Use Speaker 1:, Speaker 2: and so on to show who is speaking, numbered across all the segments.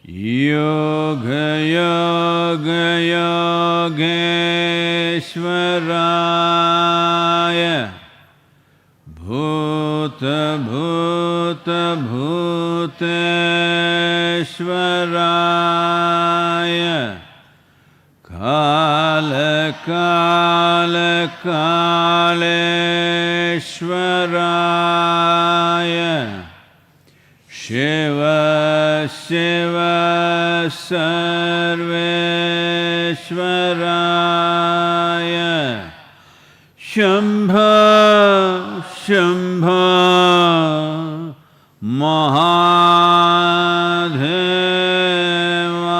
Speaker 1: Yoga Bhuta Bhuta Bhuteshwaraya Kala Kala Kaleshwaraya Shiva Shiva Sarveshwaraya Shambha Shambha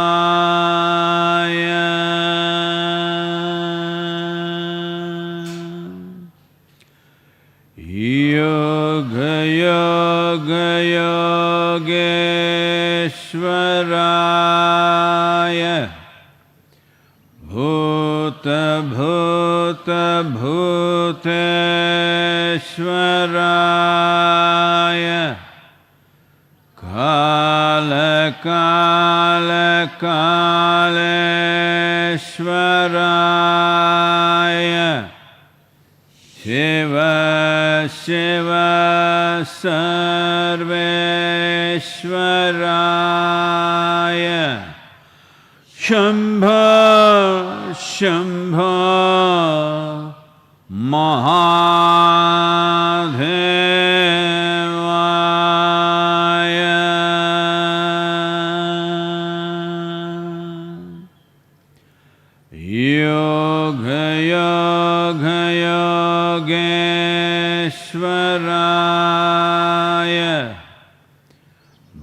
Speaker 1: Mahadevaya Yoga Yoga Yogeshwaraya Bhuta Bhuta Bhuteshwaraya Kala Kala Kaleshwaraya Shiva Shiva Sarveshwaraya Shambha Shambha Mahadevaya Yoga Yoga Yogeshwaraya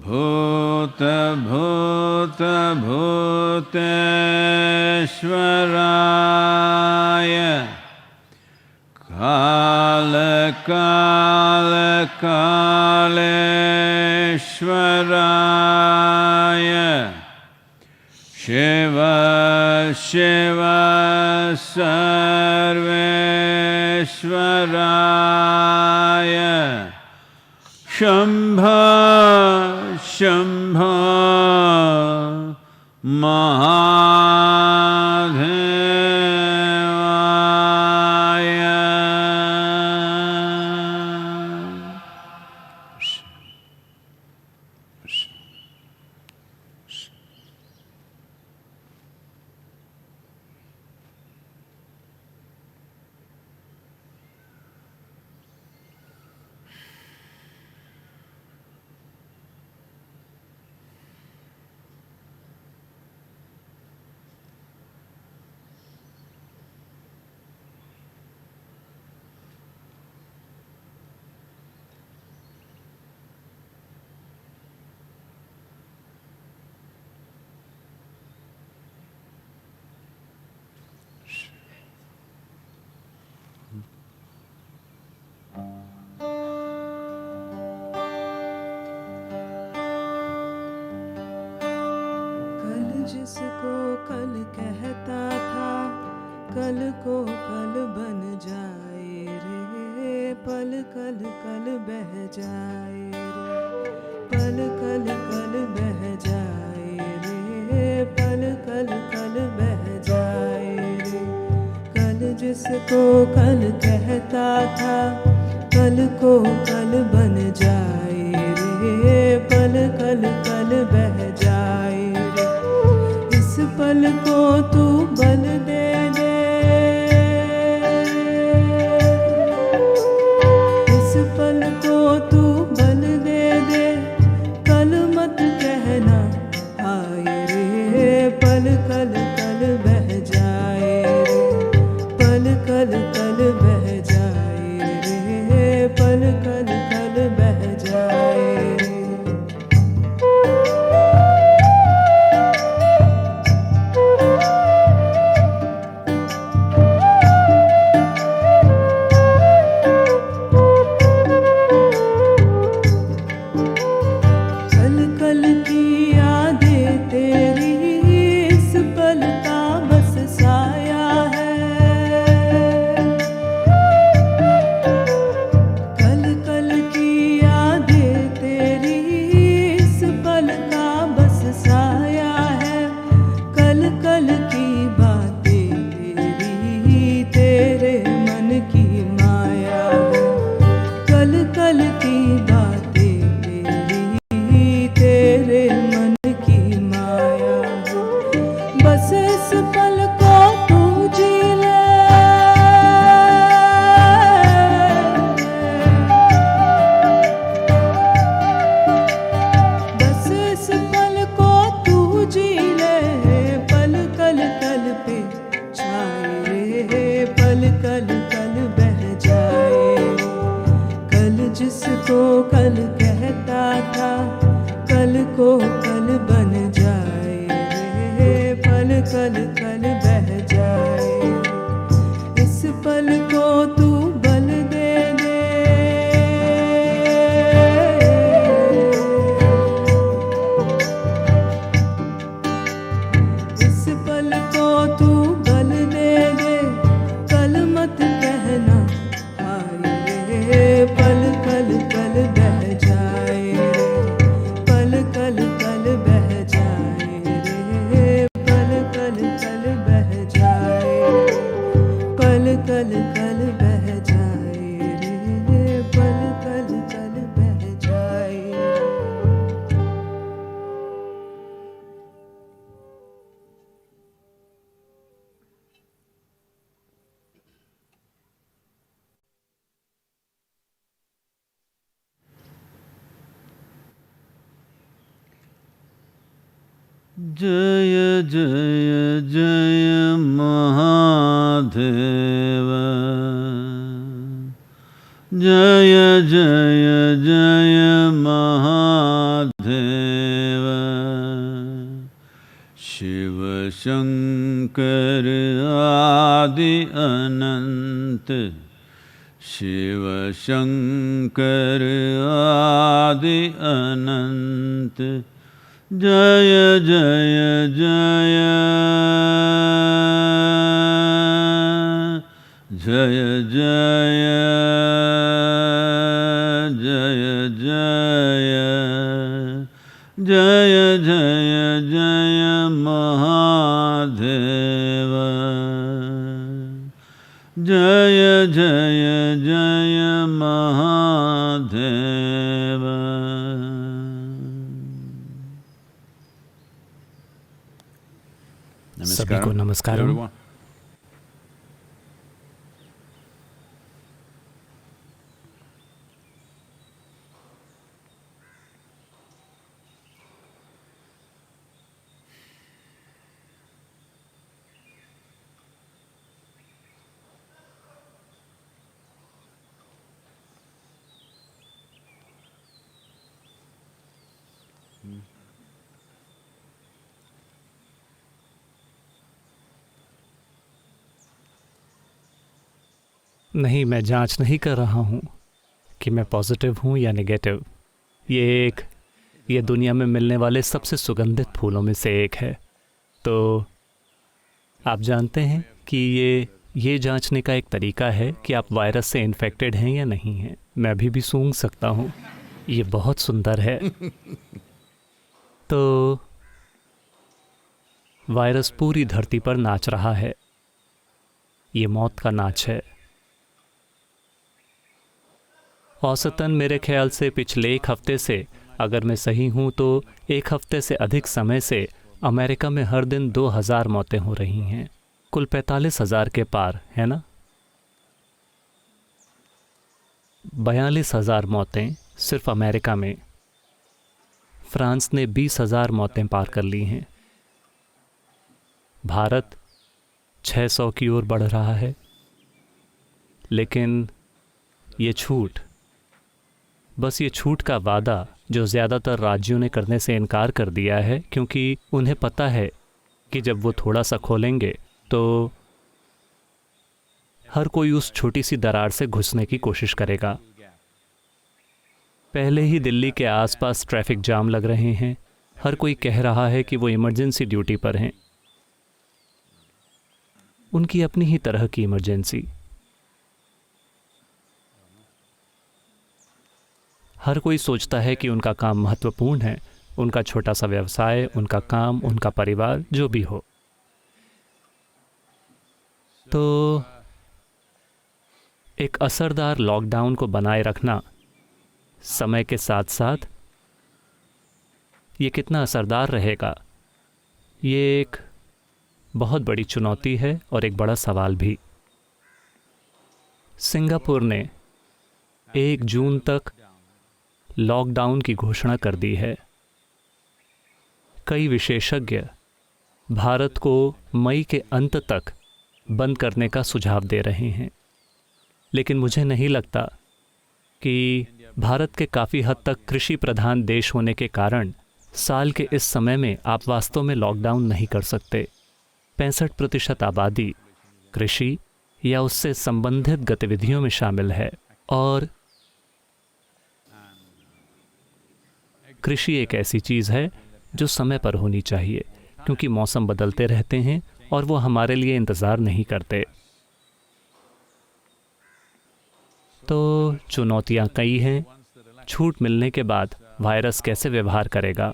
Speaker 1: Bhuta Bhuta Bhuteshwaraya Kala Kala Kaleshwaraya Shiva Shiva Sarveshwaraya Shambha Shambha Mahadevaya
Speaker 2: जिसको कल कहता था कल को कल बन जाए रे पल कल कल बह जाए रे पल कल कल बह जाए रे पल कल कल बह जाए रे कल जिसको कल कहता था कल को कल बन जाए रे पल कल कल बह जाए रे इस पल को तू बल दे दे इस पल को तू बल दे दे कल मत कहना आए रे पल कल कल बह जाए रे पल कल कल बह जाए रे पल कल कल बह जाए रे
Speaker 1: जय जय जय महादेव जय जय जय महादेव शिव शंकर आदि अनंत शिव शंकर आदि अनंत जय जय जय जय जय जय जय जय जय जय महादेव जय जय जय महादेव।
Speaker 3: सभी को नमस्कार। नहीं, मैं जांच नहीं कर रहा हूँ कि मैं पॉजिटिव हूँ या नेगेटिव। ये दुनिया में मिलने वाले सबसे सुगंधित फूलों में से एक है। तो आप जानते हैं कि ये जांचने का एक तरीका है कि आप वायरस से इन्फेक्टेड हैं या नहीं हैं। मैं अभी भी सूंघ सकता हूँ, ये बहुत सुंदर है। तो वायरस पूरी धरती पर नाच रहा है। ये मौत का नाच है। औसतन मेरे ख्याल से पिछले एक हफ्ते से, अगर मैं सही हूँ तो एक हफ्ते से अधिक समय से अमेरिका में हर दिन 2000 मौतें हो रही हैं। कुल 45,000 के पार, है ना? 42,000 मौतें सिर्फ अमेरिका में। फ्रांस ने 20,000 मौतें पार कर ली हैं। भारत 600 की ओर बढ़ रहा है। लेकिन ये छूट, बस ये छूट का वादा जो ज़्यादातर राज्यों ने करने से इनकार कर दिया है, क्योंकि उन्हें पता है कि जब वो थोड़ा सा खोलेंगे तो हर कोई उस छोटी सी दरार से घुसने की कोशिश करेगा। पहले ही दिल्ली के आसपास ट्रैफिक जाम लग रहे हैं। हर कोई कह रहा है कि वो इमरजेंसी ड्यूटी पर हैं। उनकी अपनी ही तरह की इमरजेंसी। हर कोई सोचता है कि उनका काम महत्वपूर्ण है, उनका छोटा सा व्यवसाय, उनका काम, उनका परिवार, जो भी हो। तो एक असरदार लॉकडाउन को बनाए रखना समय के साथ साथ ये कितना असरदार रहेगा, ये एक बहुत बड़ी चुनौती है और एक बड़ा सवाल भी। सिंगापुर ने 1 जून तक लॉकडाउन की घोषणा कर दी है। कई विशेषज्ञ भारत को मई के अंत तक बंद करने का सुझाव दे रहे हैं। लेकिन मुझे नहीं लगता कि भारत के काफ़ी हद तक कृषि प्रधान देश होने के कारण साल के इस समय में आप वास्तव में लॉकडाउन नहीं कर सकते। 65% आबादी कृषि या उससे संबंधित गतिविधियों में शामिल है, और कृषि एक ऐसी चीज़ है जो समय पर होनी चाहिए, क्योंकि मौसम बदलते रहते हैं और वो हमारे लिए इंतज़ार नहीं करते। तो चुनौतियाँ कई हैं। छूट मिलने के बाद वायरस कैसे व्यवहार करेगा?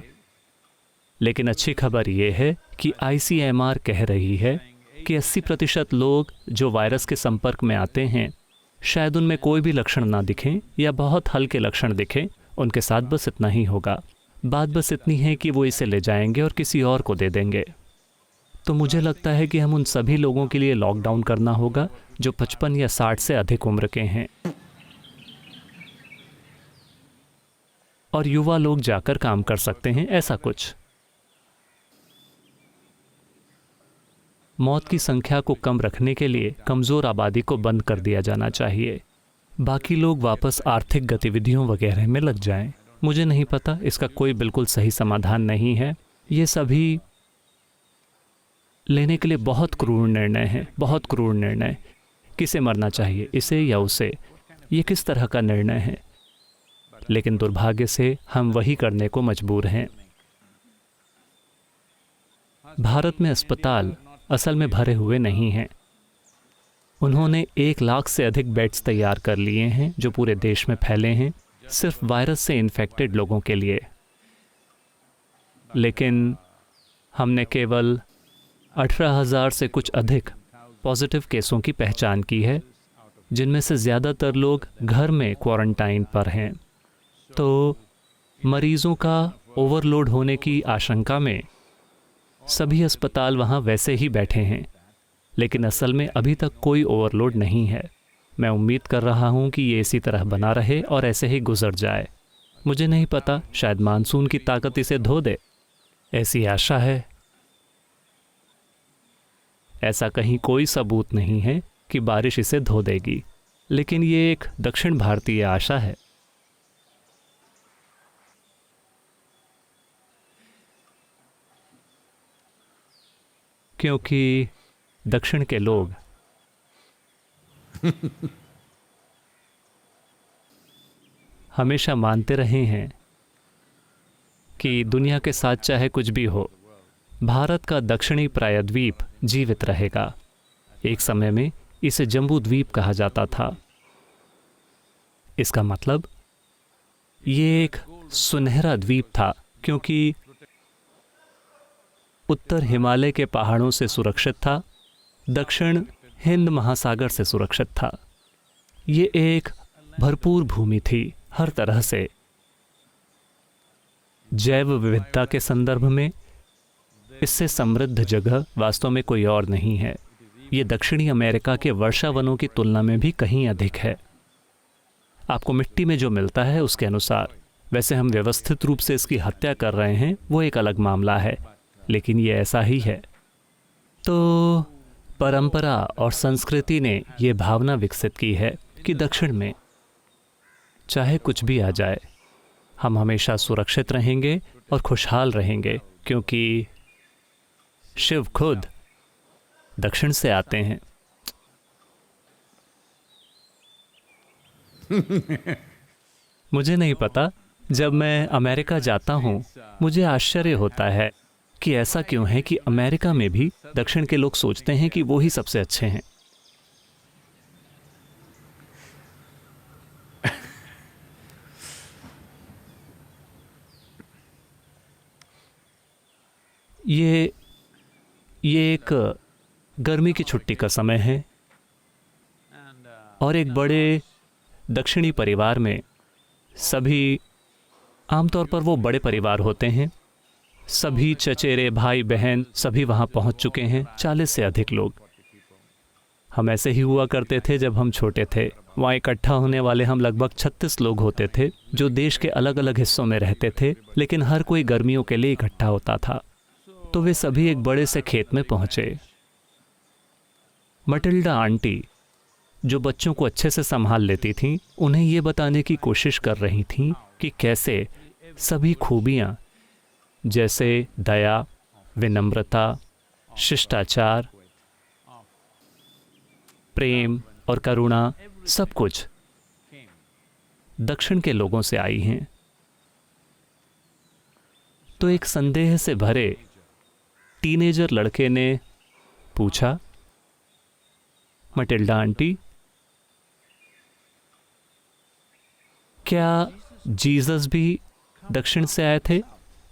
Speaker 3: लेकिन अच्छी खबर ये है कि ICMR कह रही है कि 80% लोग जो वायरस के संपर्क में आते हैं, शायद उनमें कोई भी लक्षण ना दिखें या बहुत हल्के लक्षण दिखें, उनके साथ बस इतना ही होगा। बात बस इतनी है कि वो इसे ले जाएंगे और किसी और को दे देंगे। तो मुझे लगता है कि हम उन सभी लोगों के लिए लॉकडाउन करना होगा जो 55 या 60 से अधिक उम्र के हैं, और युवा लोग जाकर काम कर सकते हैं, ऐसा कुछ। मौत की संख्या को कम रखने के लिए कमज़ोर आबादी को बंद कर दिया जाना चाहिए, बाकी लोग वापस आर्थिक गतिविधियों वगैरह में लग जाएं। मुझे नहीं पता, इसका कोई बिल्कुल सही समाधान नहीं है। ये सभी लेने के लिए बहुत क्रूर निर्णय हैं, बहुत क्रूर निर्णय। किसे मरना चाहिए, इसे या उसे? ये किस तरह का निर्णय है? लेकिन दुर्भाग्य से हम वही करने को मजबूर हैं। भारत में अस्पताल असल में भरे हुए नहीं हैं। उन्होंने 1 लाख से अधिक बेड्स तैयार कर लिए हैं जो पूरे देश में फैले हैं, सिर्फ वायरस से इन्फेक्टेड लोगों के लिए। लेकिन हमने केवल 18,000 से कुछ अधिक पॉजिटिव केसों की पहचान की है, जिनमें से ज़्यादातर लोग घर में क्वारंटाइन पर हैं। तो मरीज़ों का ओवरलोड होने की आशंका में सभी अस्पताल वहाँ वैसे ही बैठे हैं, लेकिन असल में अभी तक कोई ओवरलोड नहीं है। मैं उम्मीद कर रहा हूँ कि ये इसी तरह बना रहे और ऐसे ही गुजर जाए। मुझे नहीं पता, शायद मानसून की ताकत इसे धो दे, ऐसी आशा है। ऐसा कहीं कोई सबूत नहीं है कि बारिश इसे धो देगी, लेकिन ये एक दक्षिण भारतीय आशा है। क्योंकि दक्षिण के लोग हमेशा मानते रहे हैं कि दुनिया के साथ चाहे कुछ भी हो, भारत का दक्षिणी प्रायद्वीप जीवित रहेगा। एक समय में इसे जम्बू द्वीप कहा जाता था। इसका मतलब ये एक सुनहरा द्वीप था, क्योंकि उत्तर हिमालय के पहाड़ों से सुरक्षित था, दक्षिण हिंद महासागर से सुरक्षित था। ये एक भरपूर भूमि थी हर तरह से। जैव विविधता के संदर्भ में इससे समृद्ध जगह वास्तव में कोई और नहीं है। ये दक्षिणी अमेरिका के वर्षा वनों की तुलना में भी कहीं अधिक है। आपको मिट्टी में जो मिलता है उसके अनुसार। वैसे हम व्यवस्थित रूप से इसकी हत्या कर रहे हैं, वो एक अलग मामला है, लेकिन ये ऐसा ही है। तो परंपरा और संस्कृति ने ये भावना विकसित की है कि दक्षिण में चाहे कुछ भी आ जाए, हम हमेशा सुरक्षित रहेंगे और खुशहाल रहेंगे, क्योंकि शिव खुद दक्षिण से आते हैं। मुझे नहीं पता, जब मैं अमेरिका जाता हूँ मुझे आश्चर्य होता है कि ऐसा क्यों है कि अमेरिका में भी दक्षिण के लोग सोचते हैं कि वो ही सबसे अच्छे हैं। ये एक गर्मी की छुट्टी का समय है और एक बड़े दक्षिणी परिवार में सभी, आमतौर पर वो बड़े परिवार होते हैं, सभी चचेरे भाई बहन सभी वहाँ पहुँच चुके हैं, 40 से अधिक लोग। हम ऐसे ही हुआ करते थे जब हम छोटे थे। वहाँ इकट्ठा होने वाले हम लगभग 36 लोग होते थे, जो देश के अलग अलग हिस्सों में रहते थे, लेकिन हर कोई गर्मियों के लिए इकट्ठा होता था। तो वे सभी एक बड़े से खेत में पहुँचे। मटिल्डा आंटी, जो बच्चों को अच्छे से संभाल लेती थीं, उन्हें ये बताने की कोशिश कर रही थीं कि कैसे सभी खूबियाँ जैसे दया, विनम्रता, शिष्टाचार, प्रेम और करुणा, सब कुछ दक्षिण के लोगों से आई हैं। तो एक संदेह से भरे टीनेजर लड़के ने पूछा, मटिल्डा आंटी, क्या जीसस भी दक्षिण से आए थे?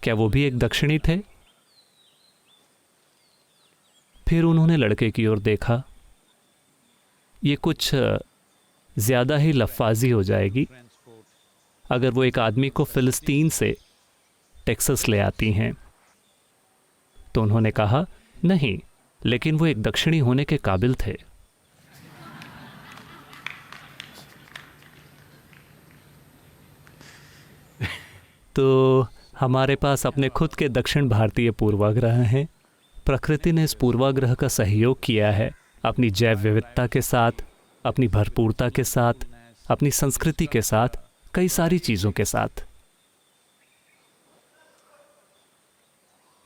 Speaker 3: क्या वो भी एक दक्षिणी थे? फिर उन्होंने लड़के की ओर देखा। ये कुछ ज़्यादा ही लफ्ज़ी हो जाएगी अगर वो एक आदमी को फ़िलिस्तीन से टेक्सास ले आती हैं। तो उन्होंने कहा, नहीं, लेकिन वो एक दक्षिणी होने के काबिल थे। तो हमारे पास अपने खुद के दक्षिण भारतीय पूर्वाग्रह हैं। प्रकृति ने इस पूर्वाग्रह का सहयोग किया है अपनी जैव विविधता के साथ, अपनी भरपूरता के साथ, अपनी संस्कृति के साथ, कई सारी चीज़ों के साथ।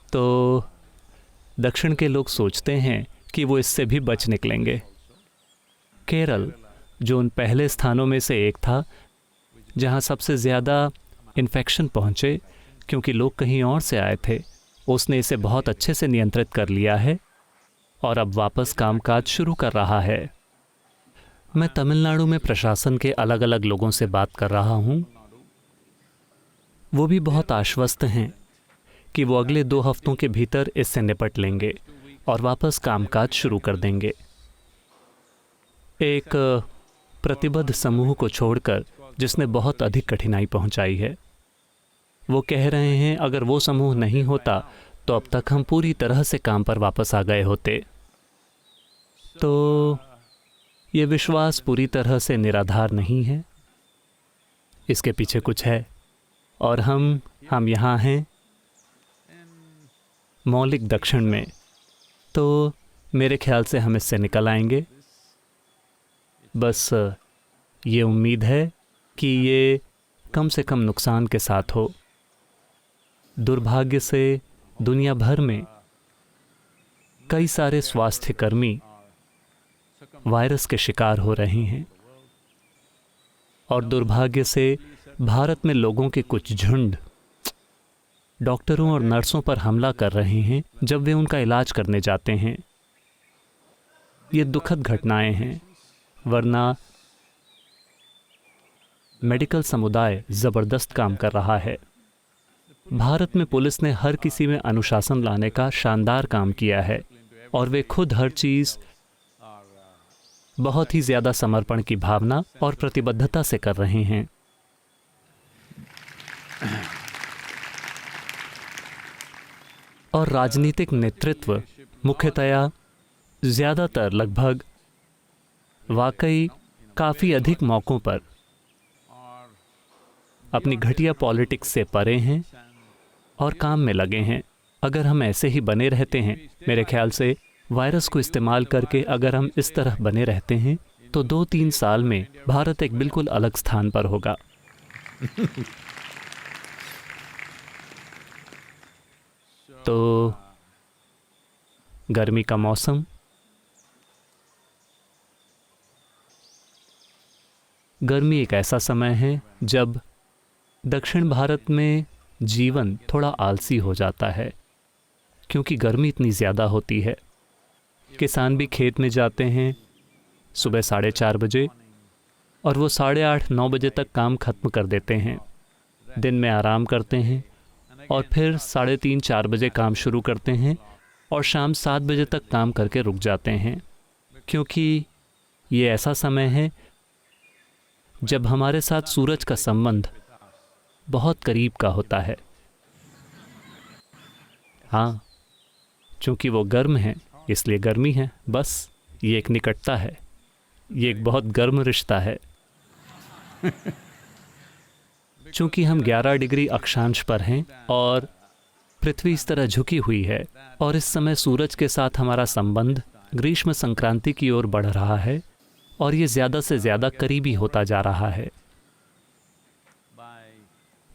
Speaker 3: तो दक्षिण के लोग सोचते हैं कि वो इससे भी बच निकलेंगे। केरल, जो उन पहले स्थानों में से एक था जहाँ सबसे ज़्यादा इन्फेक्शन पहुँचे क्योंकि लोग कहीं और से आए थे, उसने इसे बहुत अच्छे से नियंत्रित कर लिया है और अब वापस कामकाज शुरू कर रहा है। मैं तमिलनाडु में प्रशासन के अलग अलग लोगों से बात कर रहा हूँ। वो भी बहुत आश्वस्त हैं कि वो अगले 2 हफ्तों के भीतर इससे निपट लेंगे और वापस कामकाज शुरू कर देंगे। एक प्रतिबद्ध समूह को छोड़कर जिसने बहुत अधिक कठिनाई पहुंचाई है, वो कह रहे हैं अगर वो समूह नहीं होता तो अब तक हम पूरी तरह से काम पर वापस आ गए होते। तो ये विश्वास पूरी तरह से निराधार नहीं है, इसके पीछे कुछ है और हम यहाँ हैं मौलिक दक्षिण में। तो मेरे ख्याल से हम इससे निकल आएंगे। बस ये उम्मीद है कि ये कम से कम नुकसान के साथ हो। दुर्भाग्य से दुनिया भर में कई सारे स्वास्थ्य कर्मी वायरस के शिकार हो रहे हैं और दुर्भाग्य से भारत में लोगों के कुछ झुंड डॉक्टरों और नर्सों पर हमला कर रहे हैं जब वे उनका इलाज करने जाते हैं। ये दुखद घटनाएं हैं, वरना मेडिकल समुदाय ज़बरदस्त काम कर रहा है। भारत में पुलिस ने हर किसी में अनुशासन लाने का शानदार काम किया है और वे खुद हर चीज़ बहुत ही ज़्यादा समर्पण की भावना और प्रतिबद्धता से कर रहे हैं। और राजनीतिक नेतृत्व मुख्यतया ज़्यादातर लगभग वाकई काफ़ी अधिक मौक़ों पर अपनी घटिया पॉलिटिक्स से परे हैं और काम में लगे हैं। अगर हम ऐसे ही बने रहते हैं, मेरे ख्याल से वायरस को इस्तेमाल करके अगर हम इस तरह बने रहते हैं तो 2-3 साल में भारत एक बिल्कुल अलग स्थान पर होगा। तो गर्मी का मौसम, गर्मी एक ऐसा समय है जब दक्षिण भारत में जीवन थोड़ा आलसी हो जाता है क्योंकि गर्मी इतनी ज़्यादा होती है। किसान भी खेत में जाते हैं सुबह 4:30 बजे और वो 8:30-9 बजे तक काम खत्म कर देते हैं। दिन में आराम करते हैं और फिर 3:30-4 बजे काम शुरू करते हैं और शाम 7 बजे तक काम करके रुक जाते हैं, क्योंकि ये ऐसा समय है जब हमारे साथ सूरज का संबंध बहुत करीब का होता है। हाँ, चूँकि वो गर्म है इसलिए गर्मी है, बस ये एक निकटता है, ये एक बहुत गर्म रिश्ता है। चूँकि हम 11 डिग्री अक्षांश पर हैं और पृथ्वी इस तरह झुकी हुई है और इस समय सूरज के साथ हमारा संबंध ग्रीष्म संक्रांति की ओर बढ़ रहा है और ये ज़्यादा से ज़्यादा करीबी होता जा रहा है।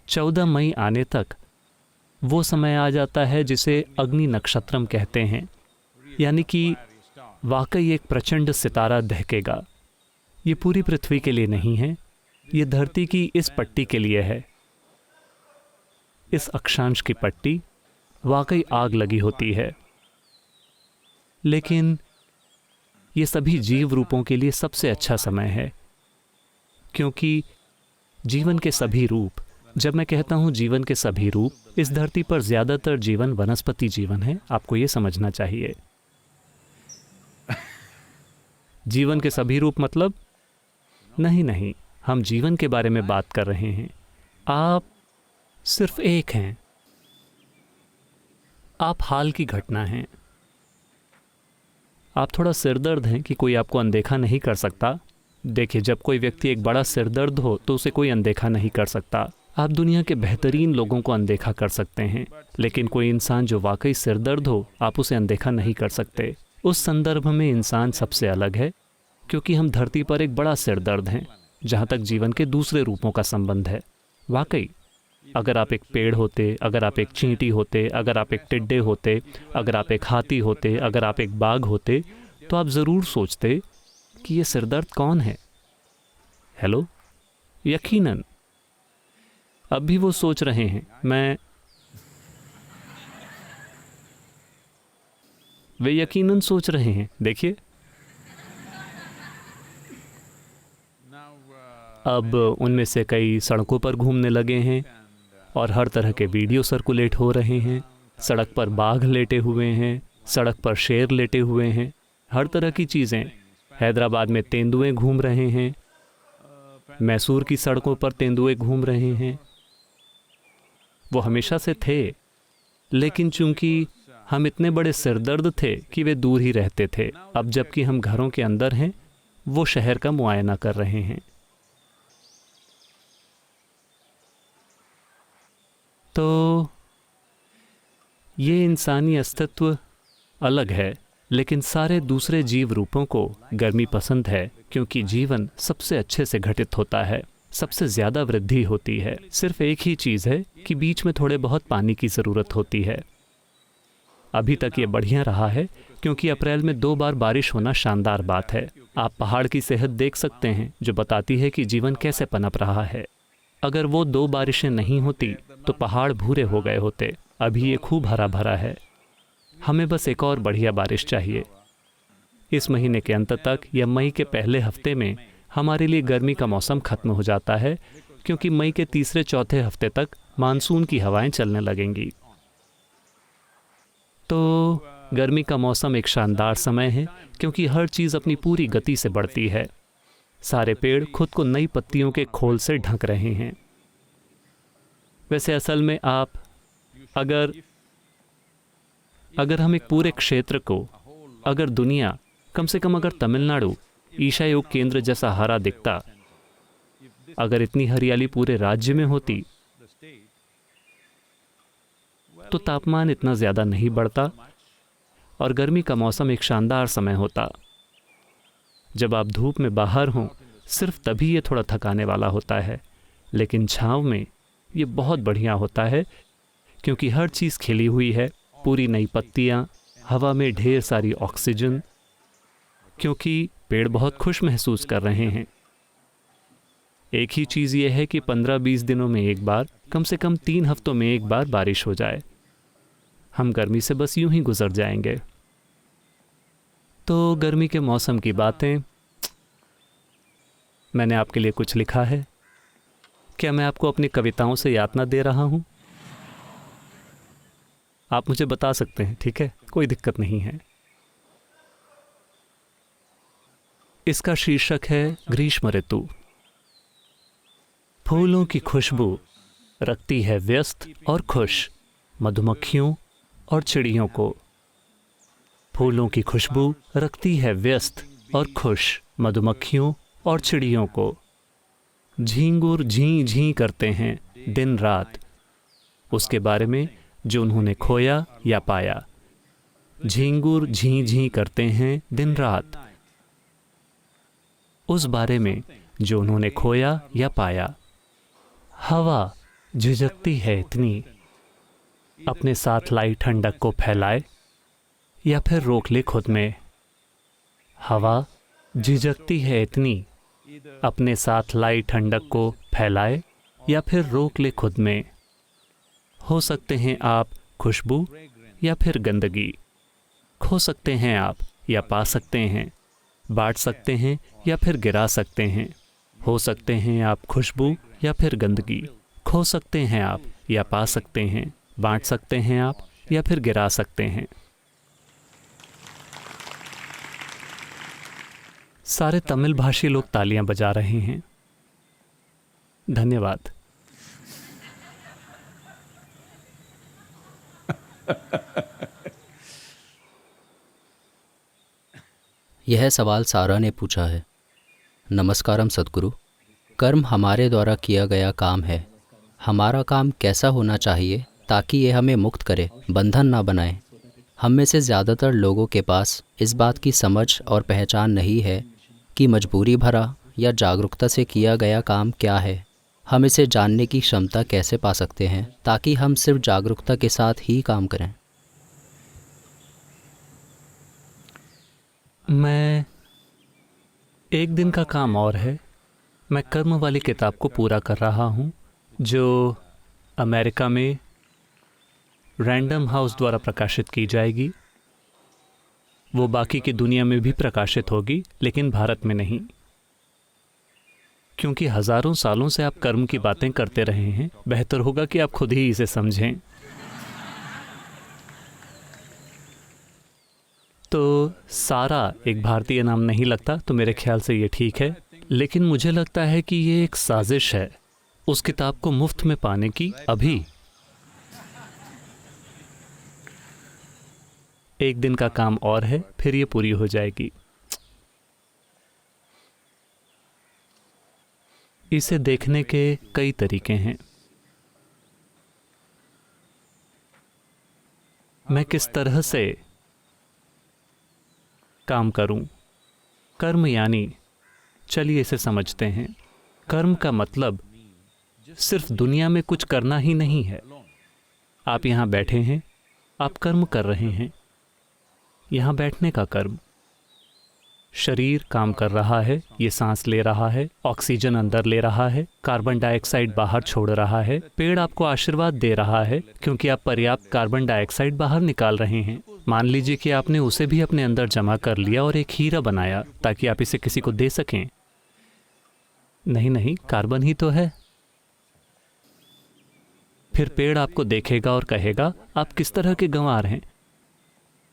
Speaker 3: 14 मई आने तक वो समय आ जाता है जिसे अग्नि नक्षत्रम कहते हैं, यानी कि वाकई एक प्रचंड सितारा दहकेगा। ये पूरी पृथ्वी के लिए नहीं है, ये धरती की इस पट्टी के लिए है। इस अक्षांश की पट्टी वाकई आग लगी होती है, लेकिन ये सभी जीव रूपों के लिए सबसे अच्छा समय है, क्योंकि जीवन के सभी रूप, जब मैं कहता हूँ जीवन के सभी रूप, इस धरती पर ज़्यादातर जीवन वनस्पति जीवन है। आपको ये समझना चाहिए। जीवन के सभी रूप मतलब नहीं, हम जीवन के बारे में बात कर रहे हैं। आप सिर्फ एक हैं, आप हाल की घटना हैं। आप थोड़ा सिरदर्द हैं कि कोई आपको अनदेखा नहीं कर सकता। देखिए, जब कोई व्यक्ति एक बड़ा सिरदर्द हो तो उसे कोई अनदेखा नहीं कर सकता। आप दुनिया के बेहतरीन लोगों को अनदेखा कर सकते हैं, लेकिन कोई इंसान जो वाकई सिरदर्द हो, आप उसे अनदेखा नहीं कर सकते। उस संदर्भ में इंसान सबसे अलग है, क्योंकि हम धरती पर एक बड़ा सिरदर्द हैं, जहाँ तक जीवन के दूसरे रूपों का संबंध है। वाकई, अगर आप एक पेड़ होते, अगर आप एक चींटी होते, अगर आप एक टिड्डे होते, अगर आप एक हाथी होते, अगर आप एक बाघ होते, तो आप ज़रूर सोचते कि ये सिरदर्द कौन है। हेलो, यकीनन अब भी वो सोच रहे हैं। वे यकीनन सोच रहे हैं। देखिए, अब उनमें से कई सड़कों पर घूमने लगे हैं और हर तरह के वीडियो सर्कुलेट हो रहे हैं। सड़क पर बाघ लेटे हुए हैं, सड़क पर शेर लेटे हुए हैं, हर तरह की चीज़ें। हैदराबाद में तेंदुए घूम रहे हैं, मैसूर की सड़कों पर तेंदुए घूम रहे हैं। वो हमेशा से थे, लेकिन चूंकि हम इतने बड़े सिरदर्द थे कि वे दूर ही रहते थे। अब जबकि हम घरों के अंदर हैं, वो शहर का मुआयना कर रहे हैं। तो ये इंसानी अस्तित्व अलग है, लेकिन सारे दूसरे जीव रूपों को गर्मी पसंद है, क्योंकि जीवन सबसे अच्छे से घटित होता है, सबसे ज़्यादा वृद्धि होती है। सिर्फ एक ही चीज़ है कि बीच में थोड़े बहुत पानी की ज़रूरत होती है। अभी तक ये बढ़िया रहा है, क्योंकि अप्रैल में 2 बार बारिश होना शानदार बात है। आप पहाड़ की सेहत देख सकते हैं, जो बताती है कि जीवन कैसे पनप रहा है। अगर वो 2 बारिशें नहीं होती तो पहाड़ भूरे हो गए होते। अभी ये खूब हरा भरा है। हमें बस एक और बढ़िया बारिश चाहिए। इस महीने के अंत तक या मई के पहले हफ्ते में हमारे लिए गर्मी का मौसम खत्म हो जाता है, क्योंकि मई के तीसरे चौथे हफ्ते तक मानसून की हवाएं चलने लगेंगी। तो गर्मी का मौसम एक शानदार समय है, क्योंकि हर चीज़ अपनी पूरी गति से बढ़ती है। सारे पेड़ खुद को नई पत्तियों के खोल से ढक रहे हैं। वैसे असल में आप अगर हम एक पूरे क्षेत्र को, अगर दुनिया, कम से कम अगर तमिलनाडु ईशा योग केंद्र जैसा हरा दिखता, अगर इतनी हरियाली पूरे राज्य में होती, तो तापमान इतना ज़्यादा नहीं बढ़ता और गर्मी का मौसम एक शानदार समय होता। जब आप धूप में बाहर हों, सिर्फ तभी ये थोड़ा थकाने वाला होता है, लेकिन छांव में ये बहुत बढ़िया होता है, क्योंकि हर चीज़ खिली हुई है, पूरी नई पत्तियाँ, हवा में ढेर सारी ऑक्सीजन, क्योंकि पेड़ बहुत खुश महसूस कर रहे हैं। एक ही चीज़ ये है कि 15-20 दिनों में एक बार, कम से कम 3 हफ्तों में एक बार बारिश हो जाए। हम गर्मी से बस यूं ही गुजर जाएंगे। तो गर्मी के मौसम की बातें, मैंने आपके लिए कुछ लिखा है। क्या मैं आपको अपनी कविताओं से यातना दे रहा हूं? आप मुझे बता सकते हैं, ठीक है, कोई दिक्कत नहीं है। इसका शीर्षक है ग्रीष्म ऋतु। फूलों की खुशबू रखती है व्यस्त और खुश मधुमक्खियों और चिड़ियों को। फूलों की खुशबू रखती है व्यस्त और खुश मधुमक्खियों और चिड़ियों को। झींगुर झीं झीं करते हैं दिन रात, उसके बारे में जो उन्होंने खोया या पाया। झींगुर झीं झीं करते हैं दिन रात, उस बारे में जो उन्होंने खोया या पाया। हवा झिझकती है इतनी, अपने साथ लाई ठंडक को फैलाए या फिर रोक ले खुद में। हवा झिझकती है इतनी, अपने साथ लाई ठंडक को फैलाए या फिर रोक ले खुद में। हो सकते हैं आप खुशबू या फिर गंदगी, खो सकते हैं आप या पा सकते हैं, बांट सकते हैं या फिर गिरा सकते हैं। हो सकते हैं आप खुशबू या फिर गंदगी, खो सकते हैं आप या पा सकते हैं, बांट सकते हैं आप या फिर गिरा सकते हैं। सारे तमिल भाषी लोग तालियां बजा रहे हैं। धन्यवाद।
Speaker 4: यह सवाल सारा ने पूछा है। नमस्कारम सद्गुरु। कर्म हमारे द्वारा किया गया काम है हमारा काम कैसा होना चाहिए ताकि ये हमें मुक्त करे, बंधन ना बनाए। हम में से ज़्यादातर लोगों के पास इस बात की समझ और पहचान नहीं है कि मजबूरी भरा या जागरूकता से किया गया काम क्या है। हम इसे जानने की क्षमता कैसे पा सकते हैं ताकि हम सिर्फ जागरूकता के साथ ही काम करें।
Speaker 3: मैं एक दिन का काम और है। मैं कर्म वाली किताब को पूरा कर रहा हूँ जो अमेरिका में रैंडम हाउस द्वारा प्रकाशित की जाएगी। वो बाकी की दुनिया में भी प्रकाशित होगी, लेकिन भारत में नहीं, क्योंकि हजारों सालों से आप कर्म की बातें करते रहे हैं। बेहतर होगा कि आप खुद ही इसे समझें। तो सारा एक भारतीय नाम नहीं लगता, तो मेरे ख्याल से ये ठीक है, लेकिन मुझे लगता है कि ये एक साजिश है उस किताब को मुफ्त में पाने की। अभी एक दिन का काम और है, फिर ये पूरी हो जाएगी। इसे देखने के कई तरीके हैं। मैं किस तरह से काम करूं? कर्म यानी, चलिए इसे समझते हैं। कर्म का मतलब सिर्फ दुनिया में कुछ करना ही नहीं है। आप यहाँ बैठे हैं, आप कर्म कर रहे हैं। यहाँ बैठने का कर्म, शरीर काम कर रहा है, ये सांस ले रहा है, ऑक्सीजन अंदर ले रहा है, कार्बन डाइऑक्साइड बाहर छोड़ रहा है। पेड़ आपको आशीर्वाद दे रहा है क्योंकि आप पर्याप्त कार्बन डाइऑक्साइड बाहर निकाल रहे हैं। मान लीजिए कि आपने उसे भी अपने अंदर जमा कर लिया और एक हीरा बनाया ताकि आप इसे किसी को दे सकें। नहीं, कार्बन ही तो है। फिर पेड़ आपको देखेगा और कहेगा आप किस तरह के गंवार हैं,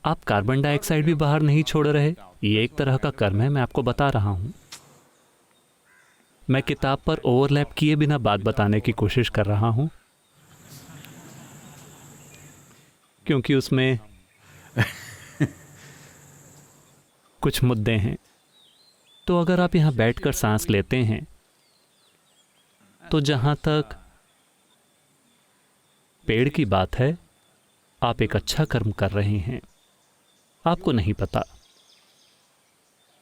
Speaker 3: आप कार्बन डाइऑक्साइड भी बाहर नहीं छोड़ रहे। ये एक तरह का कर्म है, मैं आपको बता रहा हूं। मैं किताब पर ओवरलैप किए बिना बात बताने की कोशिश कर रहा हूं, क्योंकि उसमें कुछ मुद्दे हैं। तो अगर आप यहां बैठकर सांस लेते हैं, तो जहां तक पेड़ की बात है, आप एक अच्छा कर्म कर रहे हैं। आपको नहीं पता,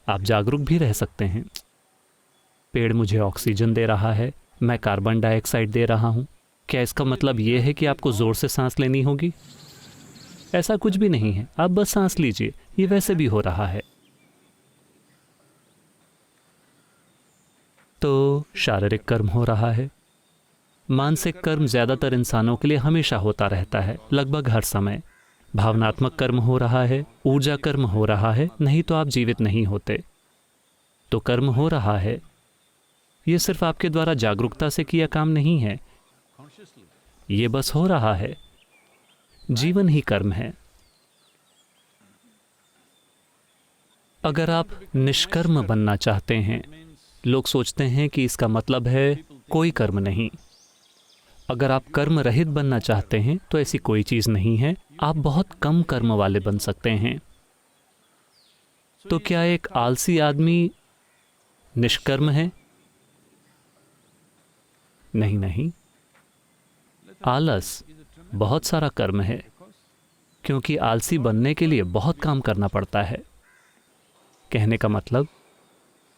Speaker 3: आप जागरूक भी रह सकते हैं। पेड़ मुझे ऑक्सीजन दे रहा है, मैं कार्बन डाइऑक्साइड दे रहा हूं। क्या इसका मतलब यह है कि आपको जोर से सांस लेनी होगी? ऐसा कुछ भी नहीं है, आप बस सांस लीजिए, ये वैसे भी हो रहा है। तो शारीरिक कर्म हो रहा है। मानसिक कर्म ज्यादातर इंसानों के लिए हमेशा होता रहता है, लगभग हर समय। भावनात्मक कर्म हो रहा है, ऊर्जा कर्म हो रहा है, नहीं तो आप जीवित नहीं होते। तो कर्म हो रहा है, ये सिर्फ आपके द्वारा जागरूकता से किया काम नहीं है, ये बस हो रहा है। जीवन ही कर्म है। अगर आप निष्कर्म बनना चाहते हैं, लोग सोचते हैं कि इसका मतलब है कोई कर्म नहीं। अगर आप कर्म रहित बनना चाहते हैं तो ऐसी कोई चीज नहीं है, आप बहुत कम कर्म वाले बन सकते हैं। तो क्या एक आलसी आदमी निष्कर्म है? नहीं, आलस बहुत सारा कर्म है, क्योंकि आलसी बनने के लिए बहुत काम करना पड़ता है। कहने का मतलब,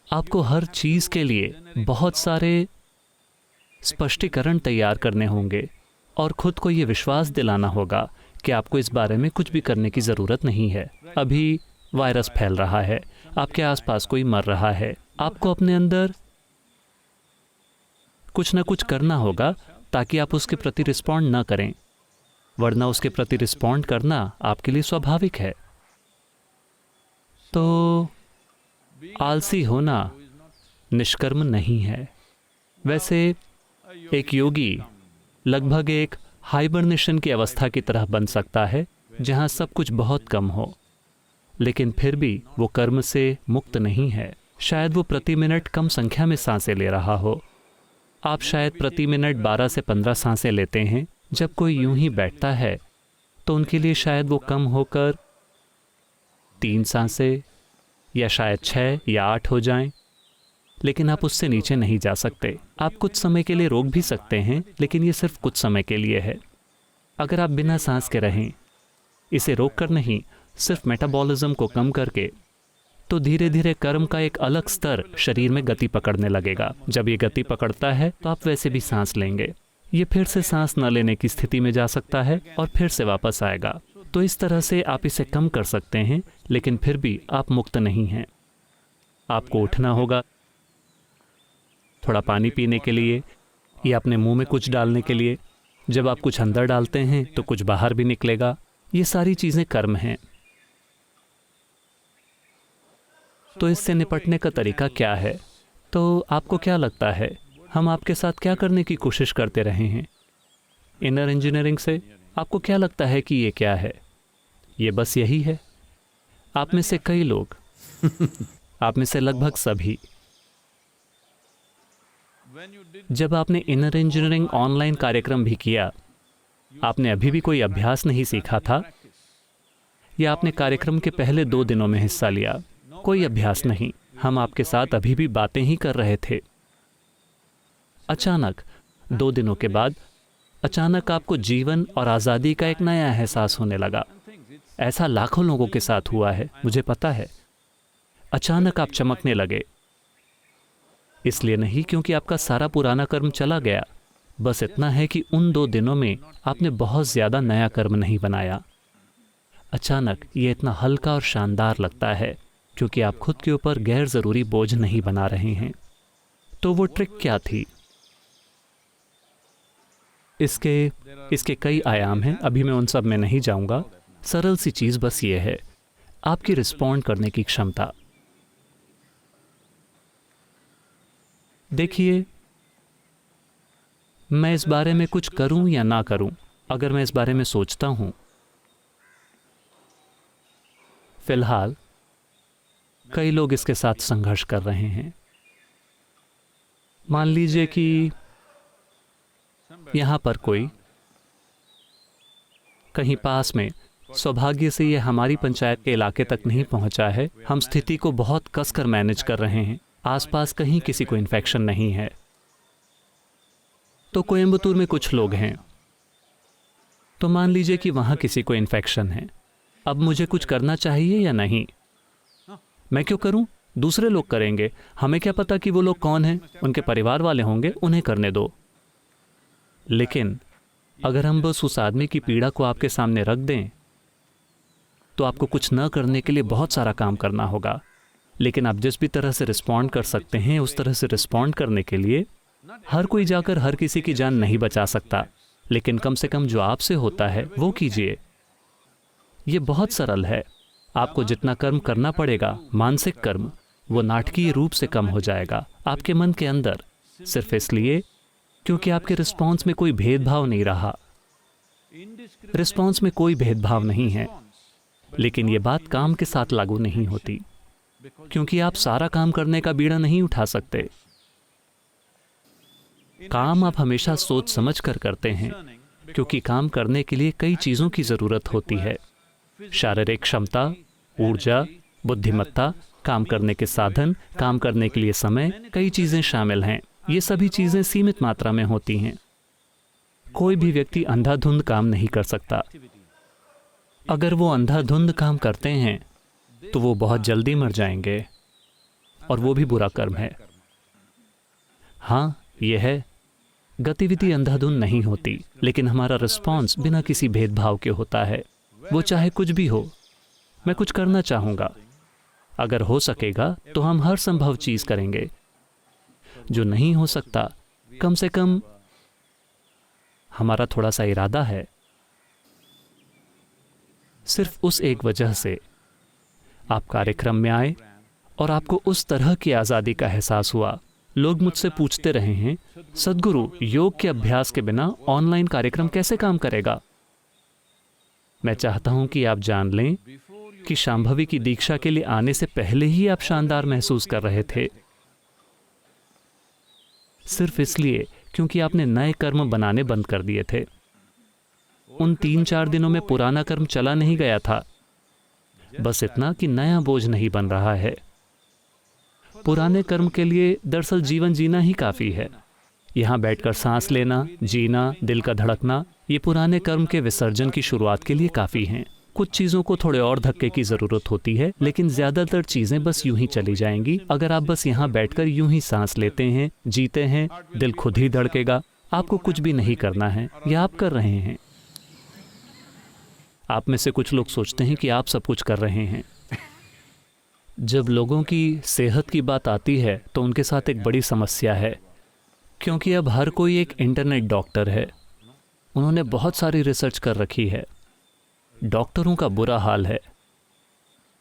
Speaker 3: आपको हर चीज के लिए बहुत सारे स्पष्टीकरण तैयार करने होंगे और खुद को यह विश्वास दिलाना होगा कि आपको इस बारे में कुछ भी करने की जरूरत नहीं है। अभी वायरस फैल रहा है, आपके आसपास कोई मर रहा है, आपको अपने अंदर कुछ ना कुछ करना होगा ताकि आप उसके प्रति रिस्पॉन्ड ना करें, वरना उसके प्रति रिस्पॉन्ड करना आपके लिए स्वाभाविक है। तो आलसी होना निष्कर्म नहीं है। वैसे एक योगी लगभग एक हाइबरनेशन की अवस्था की तरह बन सकता है, जहां सब कुछ बहुत कम हो, लेकिन फिर भी वो कर्म से मुक्त नहीं है। शायद वो प्रति मिनट कम संख्या में सांसें ले रहा हो। आप शायद प्रति मिनट 12 से 15 सांसें लेते हैं। जब कोई यूं ही बैठता है तो उनके लिए शायद वो कम होकर 3 सांसें या शायद 6 या 8 हो जाएं। लेकिन आप उससे नीचे नहीं जा सकते। आप कुछ समय के लिए रोक भी सकते हैं, लेकिन ये सिर्फ कुछ समय के लिए है। अगर आप बिना सांस के रहें, इसे रोक कर नहीं, सिर्फ मेटाबॉलिज्म को कम करके, तो धीरे धीरे कर्म का एक अलग स्तर शरीर में गति पकड़ने लगेगा। जब ये गति पकड़ता है तो आप वैसे भी सांस लेंगे। ये फिर से सांस न लेने की स्थिति में जा सकता है और फिर से वापस आएगा। तो इस तरह से आप इसे कम कर सकते हैं, लेकिन फिर भी आप मुक्त नहीं हैं। आपको उठना होगा, थोड़ा पानी पीने के लिए या अपने मुंह में कुछ डालने के लिए। जब आप कुछ अंदर डालते हैं तो कुछ बाहर भी निकलेगा। ये सारी चीज़ें कर्म हैं। तो इससे निपटने का तरीका क्या है? तो आपको क्या लगता है हम आपके साथ क्या करने की कोशिश करते रहे हैं? इनर इंजीनियरिंग से आपको क्या लगता है कि ये क्या है? ये बस यही है। आप में से कई लोग आप में से लगभग सभी, जब आपने इनर इंजीनियरिंग ऑनलाइन कार्यक्रम भी किया, आपने अभी भी कोई अभ्यास नहीं सीखा था, या आपने कार्यक्रम के पहले 2 दिनों में हिस्सा लिया, कोई अभ्यास नहीं, हम आपके साथ अभी भी बातें ही कर रहे थे। अचानक 2 दिनों के बाद अचानक आपको जीवन और आज़ादी का एक नया एहसास होने लगा। ऐसा लाखों लोगों के साथ हुआ है, मुझे पता है। अचानक आप चमकने लगे, इसलिए नहीं क्योंकि आपका सारा पुराना कर्म चला गया, बस इतना है कि उन 2 दिनों में आपने बहुत ज़्यादा नया कर्म नहीं बनाया। अचानक ये इतना हल्का और शानदार लगता है क्योंकि आप खुद के ऊपर गैर ज़रूरी बोझ नहीं बना रहे हैं। तो वो ट्रिक क्या थी? इसके कई आयाम हैं, अभी मैं उन सब में नहीं जाऊंगा। सरल सी चीज़ बस ये है, आपकी रिस्पॉन्ड करने की क्षमता। देखिए, मैं इस बारे में कुछ करूं या ना करूं, अगर मैं इस बारे में सोचता हूं, फिलहाल कई लोग इसके साथ संघर्ष कर रहे हैं। मान लीजिए कि यहाँ पर कोई कहीं पास में, सौभाग्य से ये हमारी पंचायत के इलाके तक नहीं पहुँचा है, हम स्थिति को बहुत कसकर मैनेज कर रहे हैं, आसपास कहीं किसी को इन्फेक्शन नहीं है। तो कोयम्बतूर में कुछ लोग हैं, तो मान लीजिए कि वहाँ किसी को इन्फेक्शन है। अब मुझे कुछ करना चाहिए या नहीं? मैं क्यों करूं? दूसरे लोग करेंगे, हमें क्या पता कि वो लोग कौन हैं, उनके परिवार वाले होंगे, उन्हें करने दो। लेकिन अगर हम बस उस आदमी की पीड़ा को आपके सामने रख दें, तो आपको कुछ न करने के लिए बहुत सारा काम करना होगा। लेकिन आप जिस भी तरह से रिस्पॉन्ड कर सकते हैं, उस तरह से रिस्पॉन्ड करने के लिए हर कोई जाकर हर किसी की जान नहीं बचा सकता, लेकिन कम से कम जो आपसे होता है वो कीजिए। ये बहुत सरल है। आपको जितना कर्म करना पड़ेगा, मानसिक कर्म, वो नाटकीय रूप से कम हो जाएगा आपके मन के अंदर, सिर्फ इसलिए क्योंकि आपके रिस्पॉन्स में कोई भेदभाव नहीं रहा। रिस्पॉन्स में कोई भेदभाव नहीं है। लेकिन ये बात काम के साथ लागू नहीं होती, क्योंकि आप सारा काम करने का बीड़ा नहीं उठा सकते। काम आप हमेशा सोच समझ कर करते हैं, क्योंकि काम करने के लिए कई चीज़ों की ज़रूरत होती है। शारीरिक क्षमता, ऊर्जा, बुद्धिमत्ता, काम करने के साधन, काम करने के लिए समय, कई चीज़ें शामिल हैं। ये सभी चीज़ें सीमित मात्रा में होती हैं। कोई भी व्यक्ति अंधाधुंध काम नहीं कर सकता। अगर वो अंधाधुंध काम करते हैं तो वो बहुत जल्दी मर जाएंगे, और वो भी बुरा कर्म है। हाँ, ये है, गतिविधि अंधाधुंध नहीं होती, लेकिन हमारा रिस्पॉन्स बिना किसी भेदभाव के होता है। वो चाहे कुछ भी हो। मैं कुछ करना चाहूँगा, अगर हो सकेगा तो हम हर संभव चीज़ करेंगे। जो नहीं हो सकता, कम से कम हमारा थोड़ा सा इरादा है। सिर्फ उस एक वजह से आप कार्यक्रम में आए और आपको उस तरह की आज़ादी का एहसास हुआ। लोग मुझसे पूछते रहे हैं, सद्गुरु, योग के अभ्यास के बिना ऑनलाइन कार्यक्रम कैसे काम करेगा? मैं चाहता हूं कि आप जान लें कि शांभवी की दीक्षा के लिए आने से पहले ही आप शानदार महसूस कर रहे थे, सिर्फ इसलिए क्योंकि आपने नए कर्म बनाने बंद कर दिए थे। उन 3-4 दिनों में पुराना कर्म चला नहीं गया था, बस इतना कि नया बोझ नहीं बन रहा है। पुराने कर्म के लिए दरअसल जीवन जीना ही काफ़ी है। यहाँ बैठकर सांस लेना, जीना, दिल का धड़कना, ये पुराने कर्म के विसर्जन की शुरुआत के लिए काफ़ी हैं। कुछ चीज़ों को थोड़े और धक्के की ज़रूरत होती है, लेकिन ज़्यादातर चीज़ें बस यूं ही चली जाएंगी अगर आप बस यहाँ बैठकर यूं ही सांस लेते हैं, जीते हैं। दिल खुद ही धड़केगा, आपको कुछ भी नहीं करना है, या आप कर रहे हैं। आप में से कुछ लोग सोचते हैं कि आप सब कुछ कर रहे हैं। जब लोगों की सेहत की बात आती है तो उनके साथ एक बड़ी समस्या है, क्योंकि अब हर कोई एक इंटरनेट डॉक्टर है। उन्होंने बहुत सारी रिसर्च कर रखी है। डॉक्टरों का बुरा हाल है,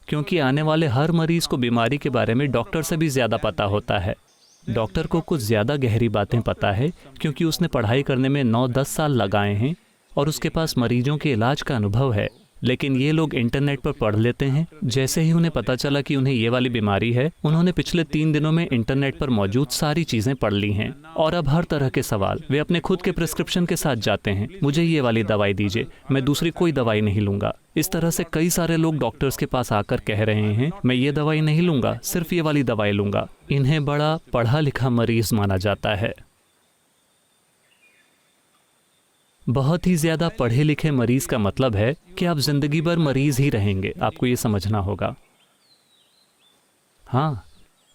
Speaker 3: क्योंकि आने वाले हर मरीज को बीमारी के बारे में डॉक्टर से भी ज़्यादा पता होता है। डॉक्टर को कुछ ज़्यादा गहरी बातें पता है, क्योंकि उसने पढ़ाई करने में 9-10 साल लगाए हैं और उसके पास मरीजों के इलाज का अनुभव है। लेकिन ये लोग इंटरनेट पर पढ़ लेते हैं। जैसे ही उन्हें पता चला कि उन्हें ये वाली बीमारी है, उन्होंने पिछले 3 दिनों में इंटरनेट पर मौजूद सारी चीज़ें पढ़ ली हैं। और अब हर तरह के सवाल वे अपने खुद के प्रिस्क्रिप्शन के साथ जाते हैं। मुझे ये वाली दवाई दीजिए, मैं दूसरी कोई दवाई नहीं लूँगा। इस तरह से कई सारे लोग डॉक्टर्स के पास आकर कह रहे हैं, मैं ये दवाई नहीं लूँगा, सिर्फ ये वाली दवाई लूँगा। इन्हें बड़ा पढ़ा लिखा मरीज माना जाता है। बहुत ही ज़्यादा पढ़े लिखे मरीज का मतलब है कि आप जिंदगी भर मरीज ही रहेंगे। आपको ये समझना होगा। हाँ,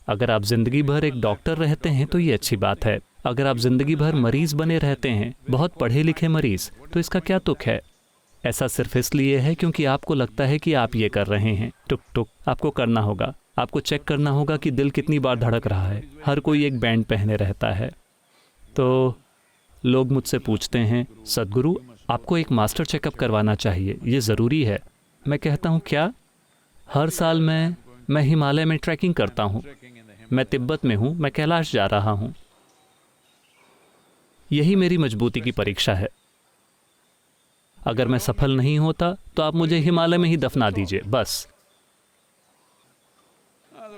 Speaker 3: अगर आप जिंदगी भर एक डॉक्टर रहते हैं तो ये अच्छी बात है। अगर आप जिंदगी भर मरीज बने रहते हैं, बहुत पढ़े लिखे मरीज, तो इसका क्या तुक है? ऐसा सिर्फ इसलिए है क्योंकि आपको लगता है कि आप ये कर रहे हैं। टुक टुक आपको करना होगा। आपको चेक करना होगा कि दिल कितनी बार धड़क रहा है। हर कोई एक बैंड पहने रहता है। तो लोग मुझसे पूछते हैं, सद्गुरु आपको एक मास्टर चेकअप करवाना चाहिए, ये ज़रूरी है। मैं कहता हूँ क्या? हर साल मैं हिमालय में ट्रैकिंग करता हूँ, मैं तिब्बत में हूँ, मैं कैलाश जा रहा हूँ। यही मेरी मजबूती की परीक्षा है। अगर मैं सफल नहीं होता तो आप मुझे हिमालय में ही दफना दीजिए बस,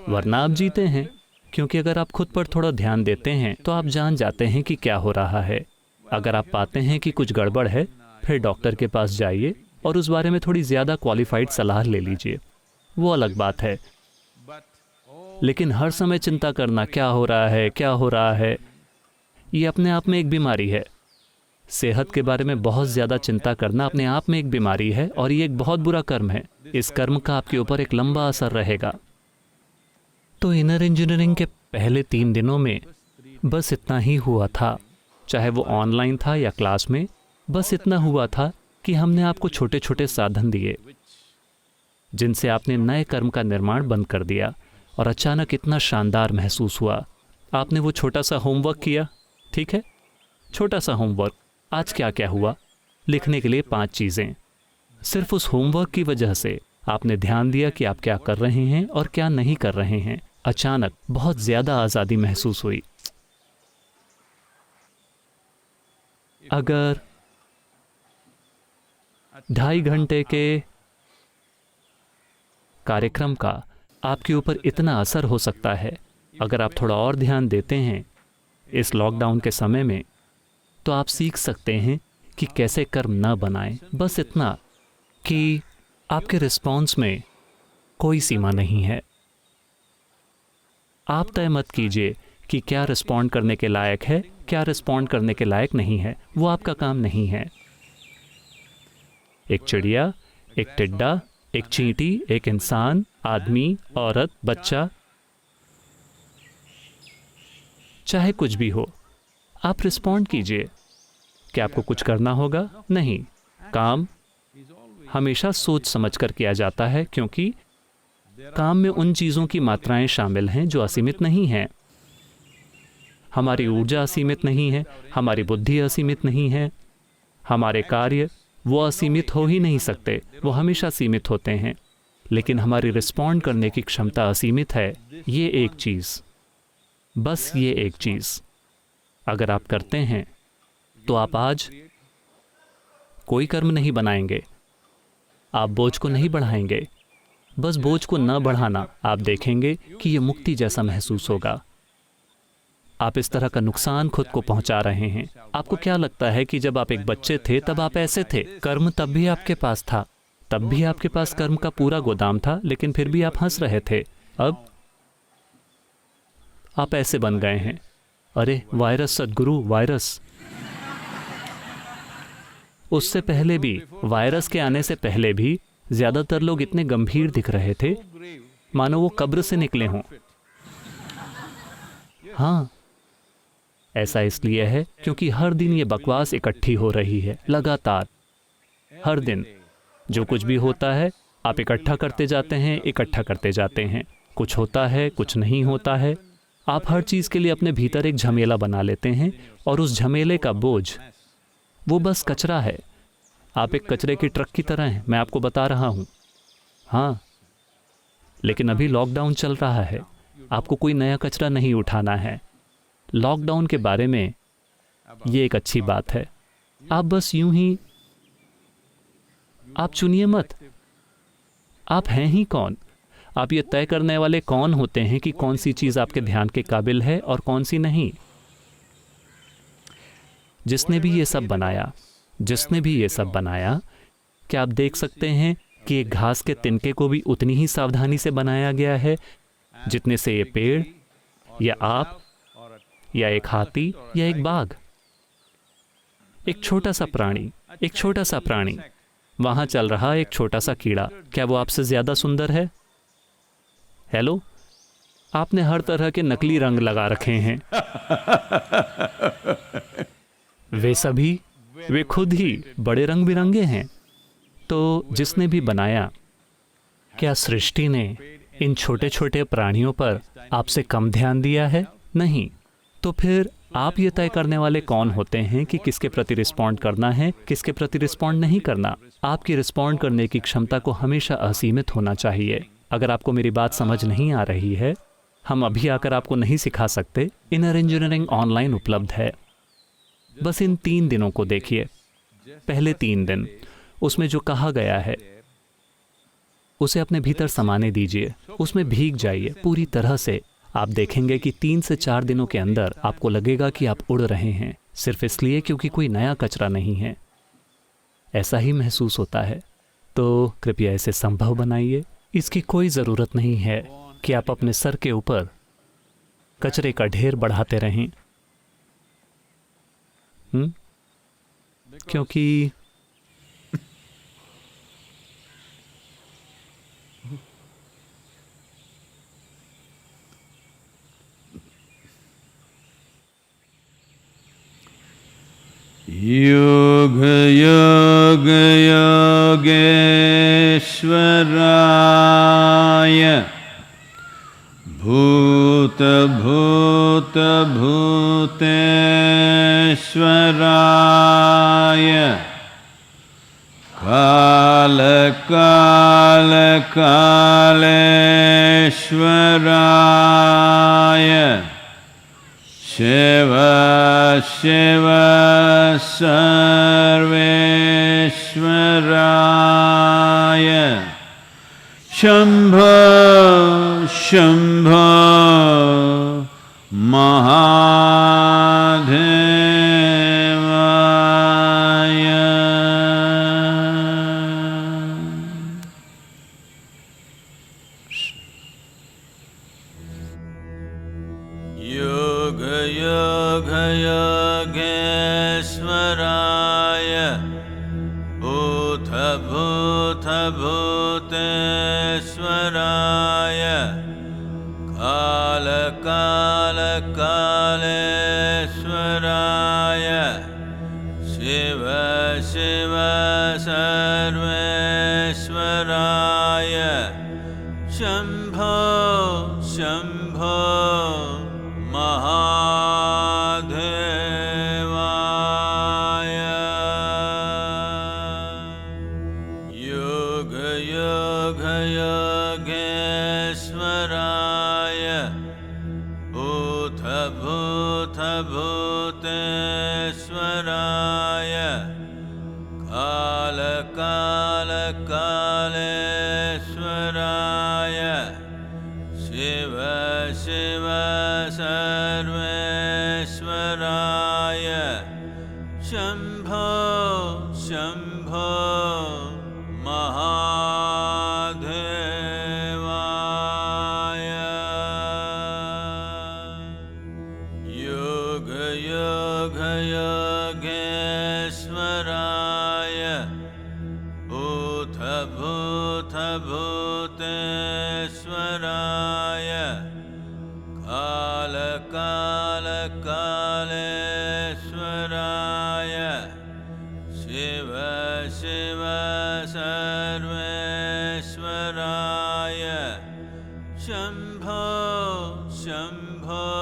Speaker 3: वरना आप जीते हैं। क्योंकि अगर आप खुद पर थोड़ा ध्यान देते हैं तो आप जान जाते हैं कि क्या हो रहा है। अगर आप पाते हैं कि कुछ गड़बड़ है, फिर डॉक्टर के पास जाइए और उस बारे में थोड़ी ज़्यादा क्वालिफाइड सलाह ले लीजिए, वो अलग बात है। लेकिन हर समय चिंता करना क्या हो रहा है, क्या हो रहा है, ये अपने आप में एक बीमारी है। सेहत के बारे में बहुत ज़्यादा चिंता करना अपने आप में एक बीमारी है और ये एक बहुत बुरा कर्म है। इस कर्म का आपके ऊपर एक लंबा असर रहेगा। तो इनर इंजीनियरिंग के पहले 3 दिनों में बस इतना ही हुआ था, चाहे वो ऑनलाइन था या क्लास में। बस इतना हुआ था कि हमने आपको छोटे छोटे साधन दिए जिनसे आपने नए कर्म का निर्माण बंद कर दिया, और अचानक इतना शानदार महसूस हुआ। आपने वो छोटा सा होमवर्क किया, ठीक है, छोटा सा होमवर्क। आज क्या क्या हुआ? लिखने के लिए 5 चीज़ें। सिर्फ उस होमवर्क की वजह से आपने ध्यान दिया कि आप क्या कर रहे हैं और क्या नहीं कर रहे हैं। अचानक बहुत ज़्यादा आज़ादी महसूस हुई। अगर 2.5 घंटे के कार्यक्रम का आपके ऊपर इतना असर हो सकता है, अगर आप थोड़ा और ध्यान देते हैं इस लॉकडाउन के समय में, तो आप सीख सकते हैं कि कैसे कर्म न बनाएं। बस इतना कि आपके रिस्पॉन्स में कोई सीमा नहीं है। आप तय मत कीजिए कि क्या रिस्पॉन्ड करने के लायक है, क्या रिस्पॉन्ड करने के लायक नहीं है। वो आपका काम नहीं है। एक चिड़िया, एक टिड्डा, एक चींटी, एक इंसान, आदमी, औरत, बच्चा, चाहे कुछ भी हो, आप रिस्पॉन्ड कीजिए। क्या आपको कुछ करना होगा? नहीं। काम हमेशा सोच समझ कर किया जाता है, क्योंकि काम में उन चीज़ों की मात्राएं शामिल हैं जो असीमित नहीं हैं। हमारी ऊर्जा असीमित नहीं है, हमारी बुद्धि असीमित नहीं है, हमारे कार्य वो असीमित हो ही नहीं सकते, वो हमेशा सीमित होते हैं। लेकिन हमारी रिस्पॉन्ड करने की क्षमता असीमित है। ये एक चीज़, बस ये एक चीज़ अगर आप करते हैं तो आप आज कोई कर्म नहीं बनाएंगे, आप बोझ को नहीं बढ़ाएंगे। बस बोझ को न बढ़ाना, आप देखेंगे कि ये मुक्ति जैसा महसूस होगा। आप इस तरह का नुकसान खुद को पहुंचा रहे हैं। आपको क्या लगता है कि जब आप एक बच्चे थे तब आप ऐसे थे? कर्म तब भी आपके पास था, तब भी आपके पास कर्म का पूरा गोदाम था, लेकिन फिर भी आप हंस रहे थे। अब आप ऐसे बन गए हैं। अरे वायरस सद्गुरु, वायरस। उससे पहले भी, वायरस के आने से पहले भी ज्यादातर लोग इतने गंभीर दिख रहे थे मानो वो कब्र से निकले हों। हाँ, ऐसा इसलिए है क्योंकि हर दिन ये बकवास इकट्ठी हो रही है, लगातार हर दिन। जो कुछ भी होता है आप इकट्ठा करते जाते हैं, इकट्ठा करते जाते हैं। कुछ होता है, कुछ नहीं होता है। आप हर चीज़ के लिए अपने भीतर एक झमेला बना लेते हैं और उस झमेले का बोझ वो बस कचरा है। आप एक कचरे की ट्रक की तरह हैं, मैं आपको बता रहा हूँ। हाँ, लेकिन अभी लॉकडाउन चल रहा है, आपको कोई नया कचरा नहीं उठाना है। लॉकडाउन के बारे में ये एक अच्छी बात है। आप बस यूं ही, आप चुनिए मत, आप हैं ही कौन। आप ये तय करने वाले कौन होते हैं कि कौन सी चीज़ आपके ध्यान के काबिल है और कौन सी नहीं। जिसने भी ये सब बनाया, जिसने भी ये सब बनाया, क्या आप देख सकते हैं कि एक घास के तिनके को भी उतनी ही सावधानी से बनाया गया है जितने से ये पेड़ या आप या एक हाथी या एक बाघ। एक छोटा सा प्राणी, एक छोटा सा प्राणी, वहां चल रहा एक छोटा सा कीड़ा, क्या वो आपसे ज्यादा सुंदर है? हेलो, आपने हर तरह के नकली रंग लगा रखे हैं। वे सभी, वे खुद ही बड़े रंग बिरंगे हैं। तो जिसने भी बनाया, क्या सृष्टि ने इन छोटे छोटे प्राणियों पर आपसे कम ध्यान दिया है? नहीं। तो फिर आप ये तय करने वाले कौन होते हैं कि किसके प्रति रिस्पॉन्ड करना है, किसके प्रति रिस्पॉन्ड नहीं करना? आपकी रिस्पॉन्ड करने की क्षमता को हमेशा असीमित होना चाहिए। अगर आपको मेरी बात समझ नहीं आ रही है, हम अभी आकर आपको नहीं सिखा सकते। इनर इंजीनियरिंग ऑनलाइन उपलब्ध है। बस इन 3 दिनों को देखिए, पहले 3 दिन, उसमें जो कहा गया है उसे अपने भीतर समाने दीजिए, उसमें भीग जाइए पूरी तरह से। आप देखेंगे कि 3 से 4 दिनों के अंदर आपको लगेगा कि आप उड़ रहे हैं, सिर्फ इसलिए क्योंकि कोई नया कचरा नहीं है। ऐसा ही महसूस होता है। तो कृपया इसे संभव बनाइए। इसकी कोई ज़रूरत नहीं है कि आप अपने सर के ऊपर कचरे का ढेर बढ़ाते रहें। क्योंकि
Speaker 1: योग योग योगेश्वराय भूत भूत भूतेश्वराय काल काल कालेश्वराय शिव शिव सर्वेश्वराय शंभो शंभो महादेवाय। योग योग योगेश्वराय भूत भूत भूतेश्वराय काल काल कालेश्वराय शिव शिव सर्वेश्वराय शंभो शंभो महादेवाय। योग योग योगेश्वराय भूत भूत भूतेश्वराय काल काल कालेश्वराय शिव शिव सर्वेश्वराय शंभो शंभो महादेवाय। भूतेश्वराय कालकालकालेश्वराय शिव शिव सर्वेश्वराय शम्भो शम्भो